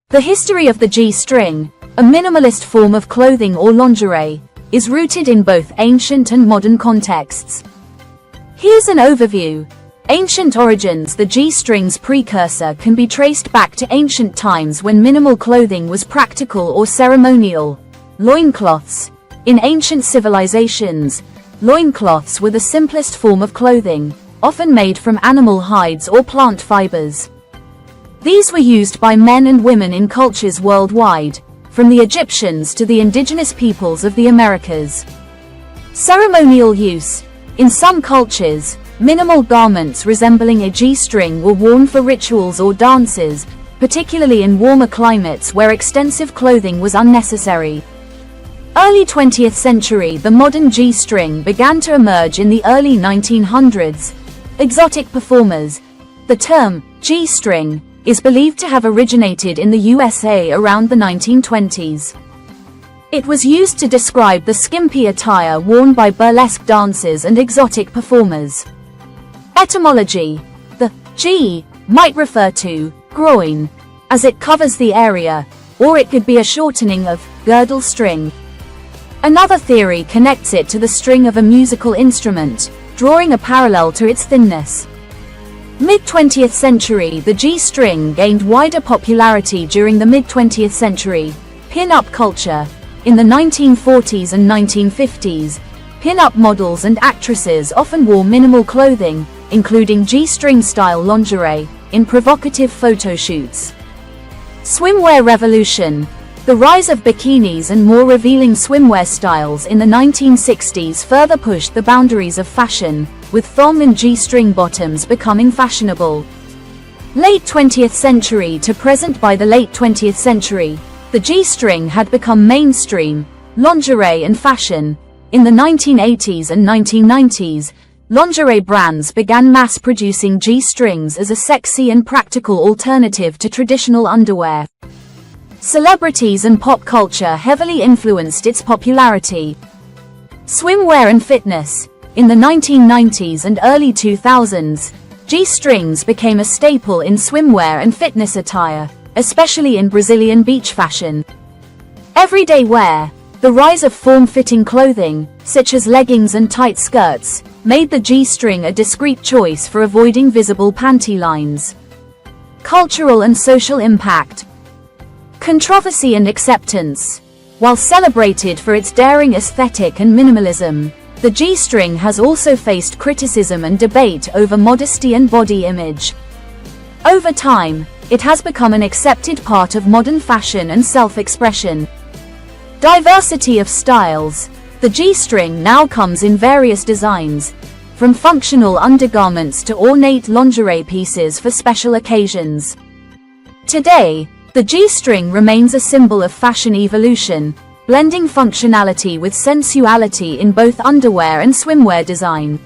The history of the G-string, a minimalist form of clothing or lingerie, is rooted in both ancient and modern contexts. Here's an overview. Ancient origins. The G-string's precursor can be traced back to ancient times when minimal clothing was practical or ceremonial. Loincloths. In ancient civilizations, loincloths were the simplest form of clothing, often made from animal hides or plant fibers. These were used by men and women in cultures worldwide, from the Egyptians to the indigenous peoples of the Americas. Ceremonial use. In some cultures, minimal garments resembling a G-string were worn for rituals or dances, particularly in warmer climates where extensive clothing was unnecessary. Early 20th century. The modern G-string began to emerge in the early 1900s. Exotic performers. The term G-string is believed to have originated in the USA around the 1920s. It was used to describe the skimpy attire worn by burlesque dancers and exotic performers. Etymology. The G might refer to groin, as it covers the area, or it could be a shortening of girdle string. Another theory connects it to the string of a musical instrument, drawing a parallel to its thinness. Mid-20th century. The G-string gained wider popularity during the mid-20th century. Pin-up culture. In the 1940s and 1950s, pin-up models and actresses often wore minimal clothing, including G-string style lingerie, in provocative photo shoots. Swimwear revolution. The rise of bikinis and more revealing swimwear styles in the 1960s further pushed the boundaries of fashion, with thong and G-string bottoms becoming fashionable. Late 20th century to present. By the late 20th century, the G-string had become mainstream, lingerie and fashion. In the 1980s and 1990s, lingerie brands began mass-producing G-strings as a sexy and practical alternative to traditional underwear. Celebrities and pop culture heavily influenced its popularity. Swimwear and fitness. In the 1990s and early 2000s, G-strings became a staple in swimwear and fitness attire, especially in Brazilian beach fashion. Everyday wear. The rise of form-fitting clothing, such as leggings and tight skirts, made the G-string a discreet choice for avoiding visible panty lines. Cultural and social impact. Controversy and acceptance. While celebrated for its daring aesthetic and minimalism, the G-string has also faced criticism and debate over modesty and body image. Over time, it has become an accepted part of modern fashion and self-expression. Diversity of styles. The G-string now comes in various designs, from functional undergarments to ornate lingerie pieces for special occasions. Today, the G-string remains a symbol of fashion evolution, blending functionality with sensuality in both underwear and swimwear design.